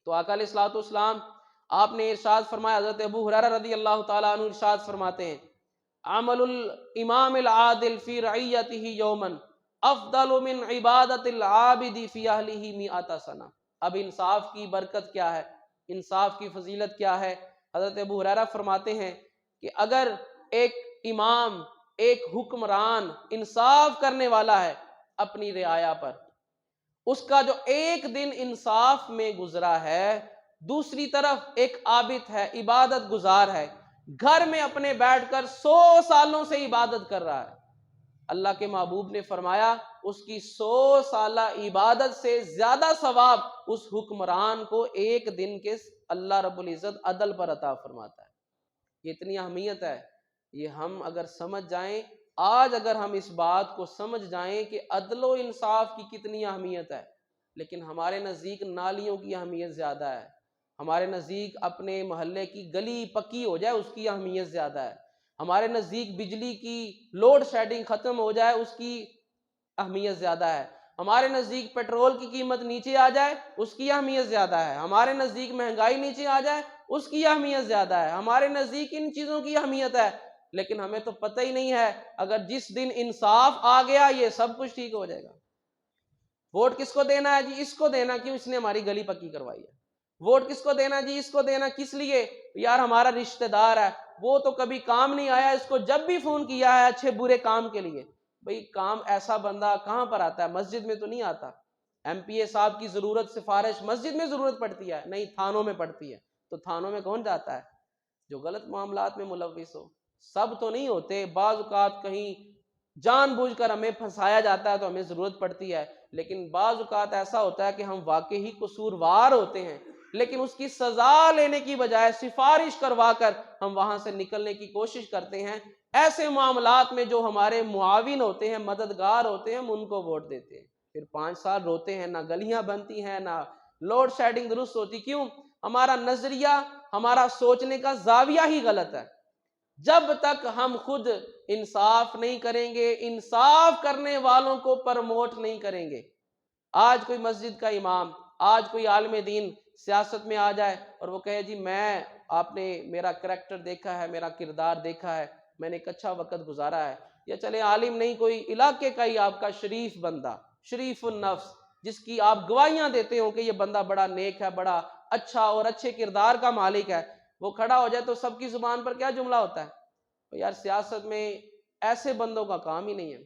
تو آقا علیہ الصلوۃ والسلام آپ نے ارشاد فرمایا، حضرت ابو ہریرہ رضی اللہ تعالیٰ عنہ ارشاد فرماتے ہیں، عمل الامام العادل فی رعیتہ یوما افضل من عبادت العابد فی اہلہ مئۃ سنہ۔ اب انصاف کی برکت کیا ہے، انصاف کی فضیلت کیا ہے؟ حضرت ابو ہریرہ فرماتے ہیں کہ اگر ایک امام، ایک حکمران انصاف کرنے والا ہے اپنی رعایا پر، اس کا جو ایک دن انصاف میں گزرا ہے، دوسری طرف ایک عابد ہے، عبادت گزار ہے، گھر میں اپنے بیٹھ کر 100 سالوں سے عبادت کر رہا ہے، اللہ کے محبوب نے فرمایا اس کی 100 سالہ عبادت سے زیادہ ثواب اس حکمران کو ایک دن کے اللہ رب العزت عدل پر عطا فرماتا ہے۔ یہ اتنی اہمیت ہے، یہ ہم اگر سمجھ جائیں، آج اگر ہم اس بات کو سمجھ جائیں کہ عدل و انصاف کی کتنی اہمیت ہے، لیکن ہمارے نزدیک نالیوں کی اہمیت زیادہ ہے، ہمارے نزدیک اپنے محلے کی گلی پکی ہو جائے اس کی اہمیت زیادہ ہے، ہمارے نزدیک بجلی کی لوڈ شیڈنگ ختم ہو جائے اس کی اہمیت زیادہ ہے، ہمارے نزدیک پیٹرول کی قیمت نیچے آ جائے اس کی اہمیت زیادہ ہے، ہمارے نزدیک مہنگائی نیچے آ جائے اس کی اہمیت زیادہ ہے، ہمارے نزدیک ان چیزوں کی اہمیت ہے، لیکن ہمیں تو پتہ ہی نہیں ہے اگر جس دن انصاف آ گیا یہ سب کچھ ٹھیک ہو جائے گا۔ ووٹ کس کو دینا ہے جی؟ اس کو دینا، کیوں؟ اس نے ہماری گلی پکی کروائی ہے۔ ووٹ کس کو دینا جی؟ اس کو دینا، کس لیے؟ یار ہمارا رشتہ دار ہے، وہ تو کبھی کام نہیں آیا، اس کو جب بھی فون کیا ہے اچھے برے کام کے لیے۔ بھئی کام ایسا بندہ کہاں پر آتا ہے؟ مسجد میں تو نہیں آتا۔ ایم پی اے صاحب کی ضرورت، سفارش مسجد میں ضرورت پڑتی ہے؟ نہیں، تھانوں میں پڑتی ہے۔ تو تھانوں میں کون جاتا ہے؟ جو غلط معاملات میں ملوث ہو۔ سب تو نہیں ہوتے، بعض اوقات کہیں جان بوجھ کر ہمیں پھنسایا جاتا ہے تو ہمیں ضرورت پڑتی ہے، لیکن بعض اوقات ایسا ہوتا ہے کہ ہم واقعی قصوروار ہوتے ہیں، لیکن اس کی سزا لینے کی بجائے سفارش کروا کر ہم وہاں سے نکلنے کی کوشش کرتے ہیں۔ ایسے معاملات میں جو ہمارے معاون ہوتے ہیں، مددگار ہوتے ہیں، ہم ان کو ووٹ دیتے ہیں، پھر 5 سال روتے ہیں، نہ گلیاں بنتی ہیں، نہ لوڈ شیڈنگ درست ہوتی۔ کیوں؟ ہمارا نظریہ، ہمارا سوچنے کا زاویہ ہی غلط ہے۔ جب تک ہم خود انصاف نہیں کریں گے، انصاف کرنے والوں کو پروموٹ نہیں کریں گے۔ آج کوئی مسجد کا امام، آج کوئی عالم دین سیاست میں آ جائے اور وہ کہے جی آپ نے میرا کریکٹر دیکھا ہے، میرا کردار دیکھا ہے، میں نے ایک اچھا وقت گزارا ہے، یا چلے عالم نہیں، کوئی علاقے کا ہی آپ کا شریف بندہ، شریف النفس، جس کی آپ گواہیاں دیتے ہو کہ یہ بندہ بڑا نیک ہے، بڑا اچھا اور اچھے کردار کا مالک ہے، وہ کھڑا ہو جائے تو سب کی زبان پر کیا جملہ ہوتا ہے؟ یار سیاست میں ایسے بندوں کا کام ہی نہیں ہے،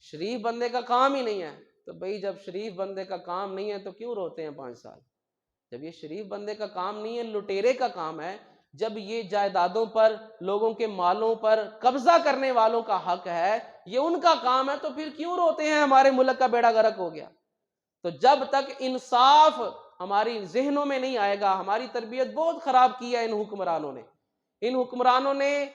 شریف بندے کا کام ہی نہیں ہے۔ تو بھئی جب شریف بندے کا کام نہیں ہے تو کیوں روتے ہیں 5 سال؟ جب یہ شریف بندے کا کام نہیں ہے، لٹیرے کا کام ہے، جب یہ جائیدادوں پر، لوگوں کے مالوں پر قبضہ کرنے والوں کا حق ہے، یہ ان کا کام ہے، تو پھر کیوں روتے ہیں ہمارے ملک کا بیڑا غرق ہو گیا؟ تو جب تک انصاف ہماری ذہنوں میں نہیں آئے گا، ہماری تربیت بہت خراب کی ہے ان حکمرانوں نے۔ ان حکمرانوں نے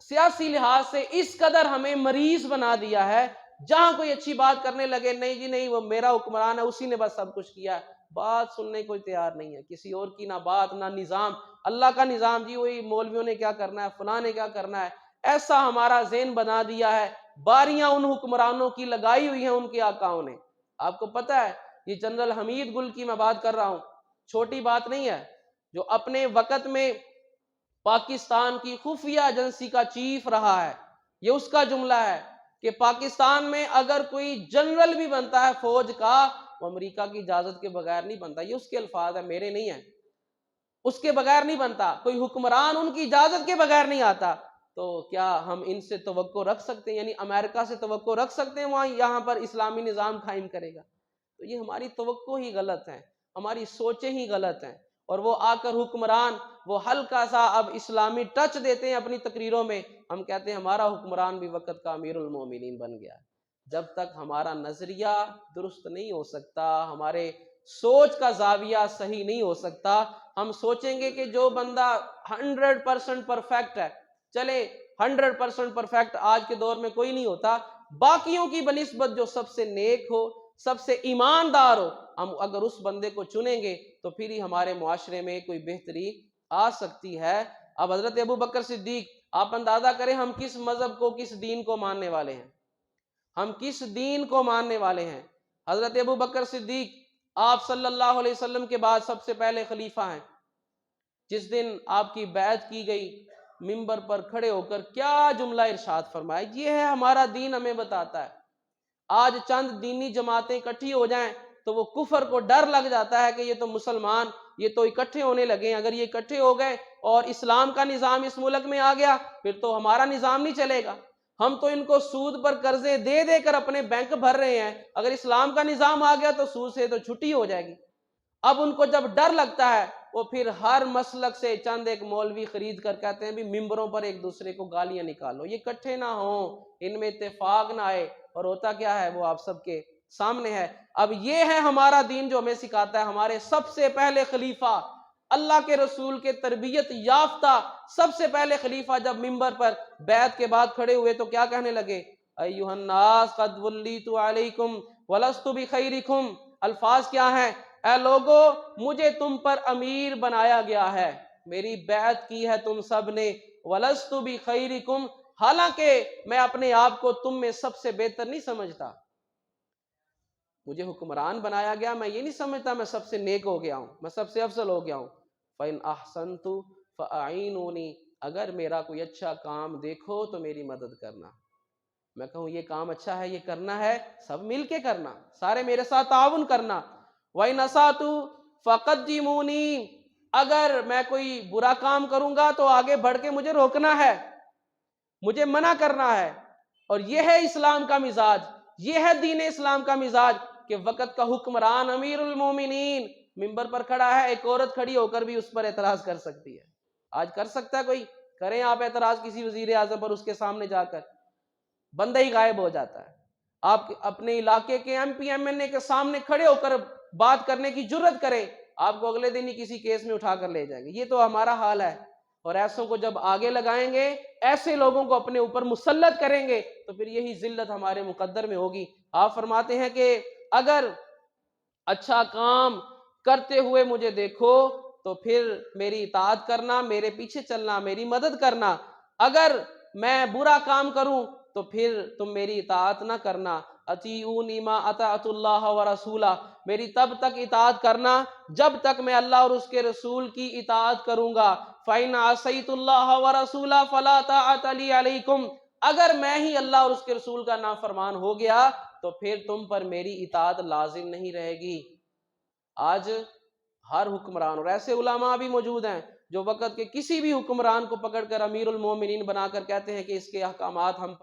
سیاسی لحاظ سے اس قدر ہمیں مریض بنا دیا ہے، جہاں کوئی اچھی بات کرنے لگے، نہیں جی نہیں، وہ میرا حکمران ہے، اسی نے بس سب کچھ کیا ہے، بات سننے کوئی تیار نہیں ہے، کسی اور کی نہ بات نہ نظام، اللہ کا نظام جی وہی مولویوں نے کیا کرنا ہے، فلاں نے کیا کرنا ہے، ایسا ہمارا ذہن بنا دیا ہے۔ باریاں ان حکمرانوں کی لگائی ہوئی ہیں ان کے آقاؤں نے۔ آپ کو پتہ ہے یہ جنرل حمید گل کی میں بات کر رہا ہوں، چھوٹی بات نہیں ہے، جو اپنے وقت میں پاکستان کی خفیہ ایجنسی کا چیف رہا ہے، یہ اس کا جملہ ہے کہ پاکستان میں اگر کوئی جنرل بھی بنتا ہے فوج کا، وہ امریکہ کی اجازت کے بغیر نہیں بنتا۔ یہ اس کے الفاظ ہیں، میرے نہیں ہیں، اس کے بغیر نہیں بنتا، کوئی حکمران ان کی اجازت کے بغیر نہیں آتا۔ تو کیا ہم ان سے توقع رکھ سکتے ہیں، یعنی امریکہ سے توقع رکھ سکتے ہیں وہاں یہاں پر اسلامی نظام قائم کرے گا؟ تو یہ ہماری توقع ہی غلط ہے، ہماری سوچیں ہی غلط ہیں۔ اور وہ آ کر حکمران وہ ہلکا سا اب اسلامی ٹچ دیتے ہیں اپنی تقریروں میں، ہم کہتے ہیں ہمارا حکمران بھی وقت کا امیر المومنین بن گیا۔ جب تک ہمارا نظریہ درست نہیں ہو سکتا، ہمارے سوچ کا زاویہ صحیح نہیں ہو سکتا، ہم سوچیں گے کہ جو بندہ 100% پرفیکٹ ہے، چلے 100% پرفیکٹ آج کے دور میں کوئی نہیں ہوتا، باقیوں کی بنسبت جو سب سے نیک ہو، سب سے ایماندار ہو، ہم اگر اس بندے کو چنیں گے تو پھر ہی ہمارے معاشرے میں کوئی بہتری آ سکتی ہے۔ اب حضرت ابو بکر صدیق، آپ اندازہ کریں ہم کس مذہب کو، کس دین کو ماننے والے ہیں، ہم کس دین کو ماننے والے ہیں۔ حضرت ابو بکر صدیق آپ صلی اللہ علیہ وسلم کے بعد سب سے پہلے خلیفہ ہیں۔ جس دن آپ کی بیعت کی گئی، منبر پر کھڑے ہو کر کیا جملہ ارشاد فرمایا، یہ ہے ہمارا دین ہمیں بتاتا ہے۔ آج چند دینی جماعتیں اکٹھی ہو جائیں تو وہ کفر کو ڈر لگ جاتا ہے کہ یہ تو مسلمان، یہ تو اکٹھے ہونے لگے ہیں، اگر یہ اکٹھے ہو گئے اور اسلام کا نظام اس ملک میں آ گیا پھر تو ہمارا نظام نہیں چلے گا، ہم تو ان کو سود پر قرضے دے دے کر اپنے بینک بھر رہے ہیں، اگر اسلام کا نظام آ گیا تو سود سے تو چھٹی ہو جائے گی۔ اب ان کو جب ڈر لگتا ہے وہ پھر ہر مسلک سے چند ایک مولوی خرید کر کہتے ہیں بھی ممبروں پر ایک دوسرے کو گالیاں نکالو، یہ اکٹھے نہ ہوں، ان میں اتفاق نہ آئے، اور ہوتا کیا ہے وہ آپ سب کے سامنے ہے۔ اب یہ ہے ہمارا دین جو ہمیں سکھاتا ہے۔ ہمارے سب سے پہلے خلیفہ، اللہ کے رسول کے تربیت یافتہ سب سے پہلے خلیفہ جب منبر پر بیعت کے بعد کھڑے ہوئے تو کیا کہنے لگے؟ ایھا الناس قد ولیت علیکم ولست بخیرکم۔ الفاظ کیا ہیں؟ اے لوگو، مجھے تم پر امیر بنایا گیا ہے، میری بیعت کی ہے تم سب نے، وَلَسْتُ بِخَيْرِكُمْ، حالانکہ میں اپنے آپ کو تم میں سب سے بہتر نہیں سمجھتا، مجھے حکمران بنایا گیا، میں یہ نہیں سمجھتا میں سب سے نیک ہو گیا ہوں، میں سب سے افضل ہو گیا ہوں۔ فَإِنْ أَحْسَنْتُ فَأَعِينُونِي، اگر میرا کوئی اچھا کام دیکھو تو میری مدد کرنا، میں کہوں یہ کام اچھا ہے، یہ کرنا ہے، سب مل کے کرنا، سارے میرے ساتھ تعاون کرنا۔ وَإِنْ أَسَأْتُ فَقَدِّمُونِي، اگر میں کوئی برا کام کروں گا تو آگے بڑھ کے مجھے روکنا ہے، مجھے منع کرنا ہے۔ اور یہ ہے اسلام کا مزاج، یہ ہے دین اسلام کا مزاج کہ وقت کا حکمران امیر المومنین منبر پر کھڑا ہے، ایک عورت کھڑی ہو کر بھی اس پر اعتراض کر سکتی ہے۔ آج کر سکتا ہے کوئی؟ کریں آپ اعتراض کسی وزیر اعظم پر، اس کے سامنے جا کر بندہ ہی غائب ہو جاتا ہے۔ آپ اپنے علاقے کے ایم پی ایم این اے کے سامنے کھڑے ہو کر بات کرنے کی جرت کریں، آپ کو اگلے دن ہی کسی کیس میں اٹھا کر لے جائیں گے۔ یہ تو ہمارا حال ہے، اور ایسوں کو جب آگے لگائیں گے، ایسے لوگوں کو اپنے اوپر مسلط کریں گے تو پھر یہی ذلت ہمارے مقدر میں ہوگی۔ آپ فرماتے ہیں کہ اگر اچھا کام کرتے ہوئے مجھے دیکھو تو پھر میری اطاعت کرنا، میرے پیچھے چلنا، میری مدد کرنا، اگر میں برا کام کروں تو پھر تم میری اطاعت نہ کرنا۔ اطیعونی ما اطعت اللہ ورسولہ، میری تب تک اطاعت کرنا جب تک میں اللہ اور اس کے رسول کی اطاعت کروں گا۔ فَإِنْ عَصَيْتُ اللَّهَ وَرَسُولَهُ فَلَا طَاعَةَ لِي عَلَيْكُمْ، اگر میں ہی اللہ اور اس کے رسول کا نافرمان ہو گیا تو پھر تم پر میری اطاعت لازم نہیں رہے گی۔ آج ہر حکمران، اور ایسے علماء بھی موجود ہیں جو وقت کے کسی بھی حکمران کو پکڑ کر امیر المومنین بنا کر کہتے ہیں کہ اس کے احکامات ہم